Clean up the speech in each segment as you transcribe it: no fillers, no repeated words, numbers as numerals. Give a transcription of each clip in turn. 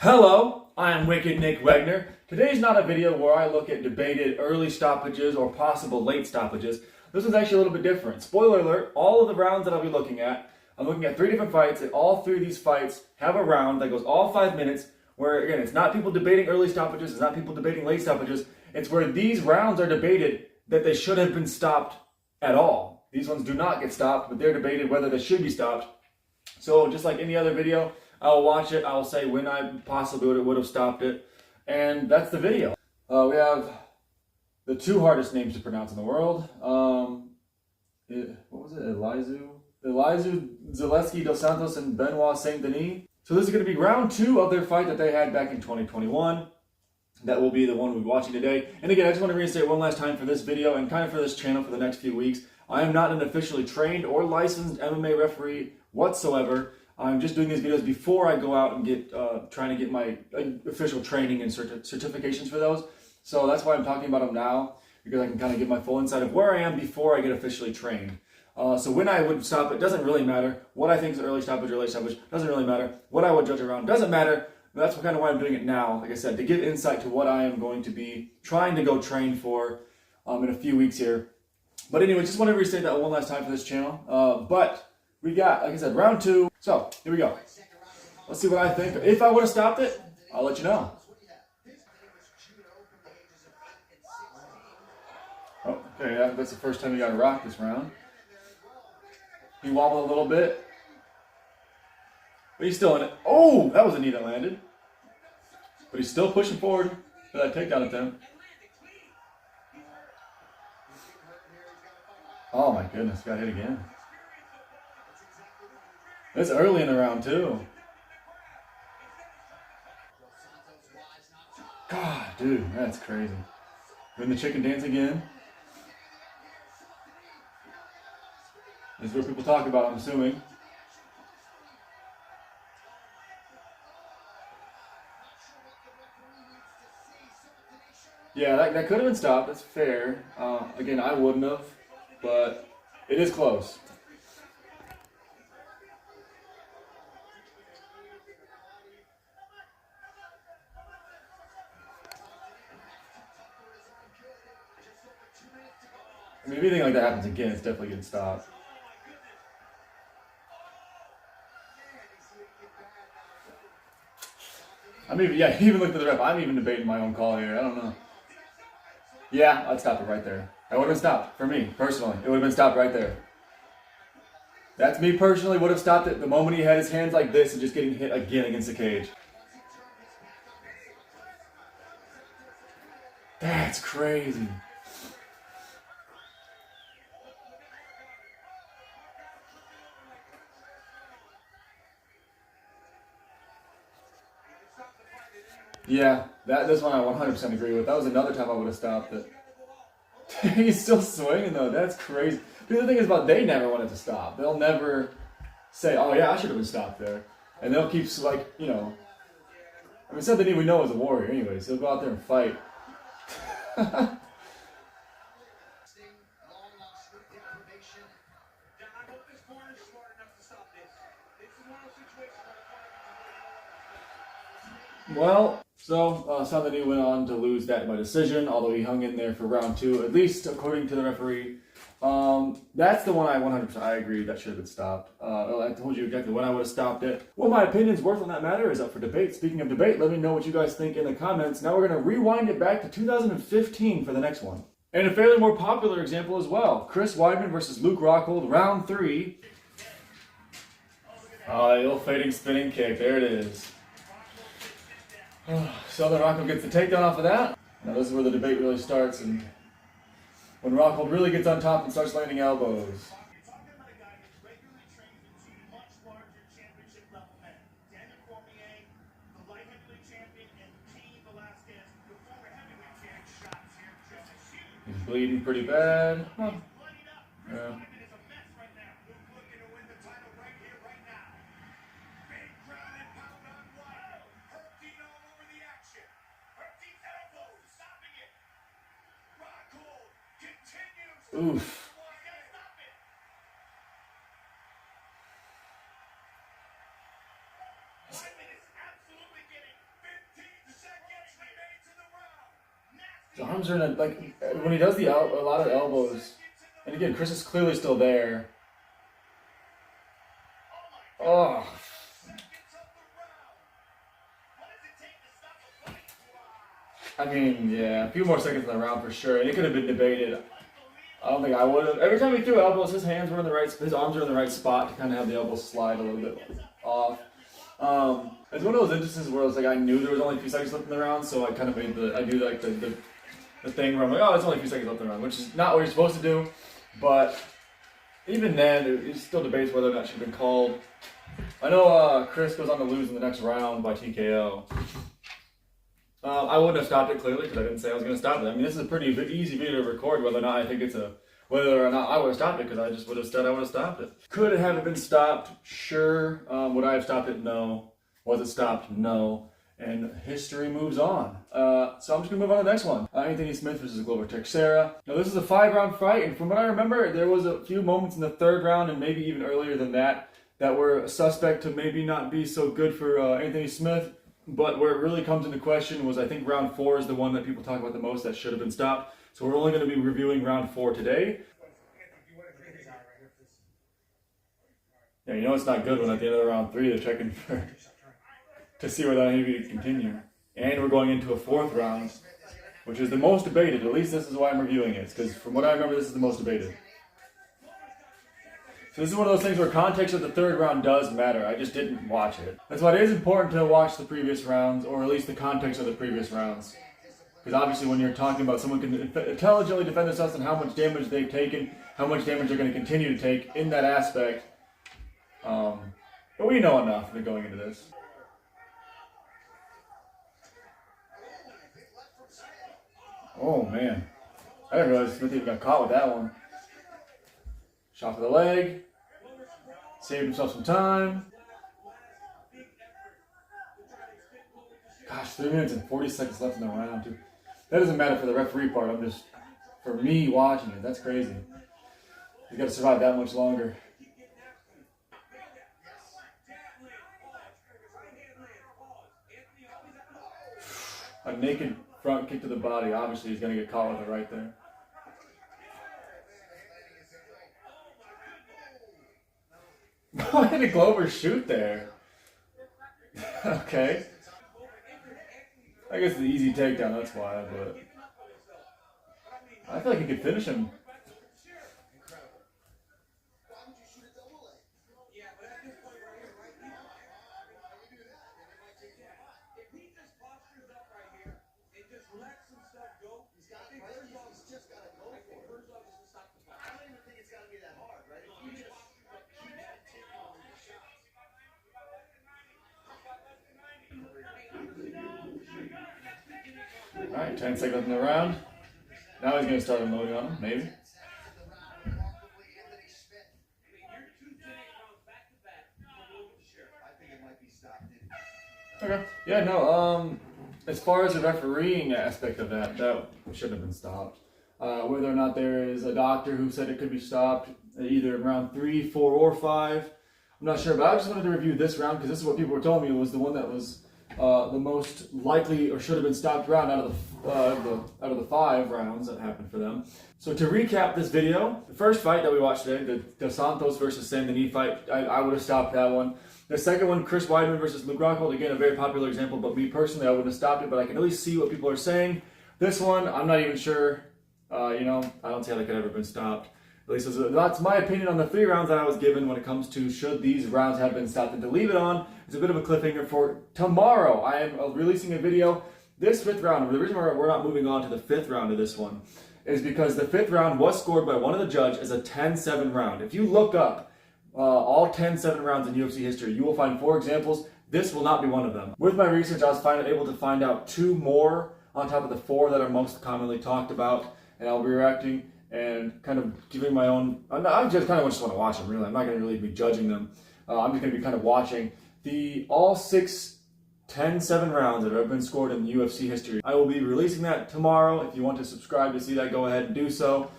Hello, I am Wicked Nick Wegner. Today's not a video where I look at debated early stoppages or possible late stoppages. This one's actually a little bit different. Spoiler alert, all of the rounds that I'll be looking at, I'm looking at 3 different fights, and all 3 of these fights have a round that goes all 5 minutes, where again, it's not people debating early stoppages, it's not people debating late stoppages, it's where these rounds are debated that they should have been stopped at all. These ones do not get stopped, but they're debated whether they should be stopped. So just like any other video, I'll watch it, I'll say when I possibly would have stopped it, and that's the video. We have the 2 hardest names to pronounce in the world. What was it? Elizeu, Zaleski, Santos, and Benoit, Denis. So this is going to be round 2 of their fight that they had back in 2021. That will be the one we're watching today. And again, I just want to reinstate one last time for this video and kind of for this channel for the next few weeks. I am not an officially trained or licensed MMA referee whatsoever. I'm just doing these videos before I go out and get trying to get my official training and certifications for those. So that's why I'm talking about them now, because I can kind of get my full insight of where I am before I get officially trained. So when I would stop, it doesn't really matter. What I think is early stoppage or late stoppage doesn't really matter. What I would judge around doesn't matter. That's kind of why I'm doing it now, like I said, to give insight to what I am going to be trying to go train for in a few weeks here. But anyway, just want to restate that one last time for this channel. But we got, like I said, round 2. So here we go. Let's see what I think. If I would have stopped it, I'll let you know. Oh, okay, that's the first time he got rocked this round. He wobbled a little bit, but he's still in it. Oh, that was a knee that landed. But he's still pushing forward for that takedown attempt. Oh my goodness, got hit again. It's early in the round too. God, dude, that's crazy. Doing the chicken dance again. This is what people talk about, I'm assuming. Yeah, that could have been stopped. That's fair. Again, I wouldn't have, but it is close. I mean, if anything like that happens again, it's definitely getting stopped. I mean, yeah, he even looked at the ref. I'm even debating my own call here. I don't know. Yeah, I'd stop it right there. It would have been stopped. For me, personally, it would have been stopped right there. That's me personally, would have stopped it the moment he had his hands like this and just getting hit again against the cage. That's crazy. Yeah, this one I 100% agree with. That was another time I would have stopped it. He's still swinging though. That's crazy. Dude, the thing is about they never want it to stop. They'll never say, "Oh yeah, I should have been stopped there," and they'll keep like I mean, something we know is a warrior, anyways. He'll go out there and fight. Well, so Santos went on to lose that by decision, although he hung in there for round 2, at least according to the referee. That's the one I 100% I agree that should have been stopped. I told you exactly when I would have stopped it. What my opinion's worth on that matter is up for debate. Speaking of debate, let me know what you guys think in the comments. Now we're going to rewind it back to 2015 for the next one. And a fairly more popular example as well. Weidman versus Luke Rockhold, round 3. Oh, the old fading spinning kick. There it is. So then Rockhold gets the takedown off of that. Now this is where the debate really starts, and when Rockhold really gets on top and starts landing elbows. He's bleeding pretty bad. Huh. Yeah. Oof. His arms are in a, like, when he does a lot of elbows, and again, Chris is clearly still there. Oh. I mean, yeah, a few more seconds in the round for sure, and it could have been debated. I don't think I would have. Every time he threw elbows, his arms were in the right spot to kind of have the elbows slide a little bit off. It's one of those instances where it's like I knew there was only a few seconds left in the round, so I kind of made the thing where I'm like, oh, it's only a few seconds left in the round, which is not what you're supposed to do. But even then, it still debates whether or not it should have been called. I know Chris goes on to lose in the next round by TKO. I wouldn't have stopped it clearly because I didn't say I was going to stop it. I mean, this is a pretty easy video to record whether or not I think whether or not I would have stopped it, because I just would have said I would have stopped it. Could it have been stopped? Sure. Would I have stopped it? No. Was it stopped? No. And history moves on. So I'm just going to move on to the next one. Anthony Smith versus Glover Teixeira. Now this is a 5-round fight, and from what I remember, there was a few moments in the 3rd round and maybe even earlier than that were suspect to maybe not be so good for Anthony Smith. But where it really comes into question was, I think round 4 is the one that people talk about the most that should have been stopped. So we're only going to be reviewing round 4 today. Yeah, you know it's not good when at the end of round 3 they're checking to see whether I need to continue. And we're going into a 4th round, which is the most debated. At least this is why I'm reviewing it, because from what I remember, this is the most debated. So this is one of those things where context of the 3rd round does matter. I just didn't watch it. That's why it is important to watch the previous rounds, or at least the context of the previous rounds. Because obviously when you're talking about someone can intelligently defend themselves and how much damage they've taken, how much damage they're going to continue to take in that aspect. But we know enough going into this. Oh man. I didn't realize Smith even got caught with that one. Shot for the leg. Saved himself some time. Gosh, 3 minutes and 40 seconds left in the round, too. That doesn't matter for the referee part. I'm just, for me watching it, that's crazy. You got to survive that much longer. A naked front kick to the body. Obviously, he's going to get caught with it right there. Why did Glover shoot there? Okay. I guess the easy takedown, that's why, but I feel like he could finish him. Alright, 10 seconds in the round. Now he's going to start unloading on him, maybe. Okay. Yeah, no, as far as the refereeing aspect of that shouldn't have been stopped. Whether or not there is a doctor who said it could be stopped, either in round 3, 4, or 5, I'm not sure, but I just wanted to review this round because this is what people were telling me was the one that was the most likely or should have been stopped round out of the 5 rounds that happened for them. So to recap this video, the first fight that we watched today, the Santos versus Denis fight, I would have stopped that one. The second one, Chris Weidman versus Rockhold, again a very popular example, but me personally I wouldn't have stopped it, but I can at least see what people are saying. This one, I'm not even sure. I don't see how they could have ever been stopped. At least that's my opinion on the 3 rounds that I was given when it comes to should these rounds have been stopped. And to leave it on is a bit of a cliffhanger for tomorrow. I am releasing a video. This 5th round, the reason we're not moving on to the 5th round of this one is because the 5th round was scored by one of the judges as a 10-7 round. If you look up all 10-7 rounds in UFC history, you will find 4 examples. This will not be one of them. With my research, I was able to find out 2 more on top of the 4 that are most commonly talked about, and I'll be reacting and kind of giving my own. I just kind of just want to watch them, really. I'm not going to really be judging them. I'm just going to be kind of watching all 6 10-7 rounds that have been scored in UFC history. I will be releasing that tomorrow. If you want to subscribe to see that, go ahead and do so.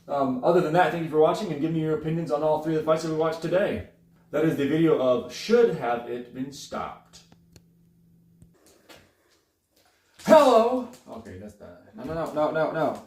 Other than that, thank you for watching and give me your opinions on all 3 of the fights that we watched today. That is the video of should have it been stopped. Hello. Okay. Okay, that's done. No.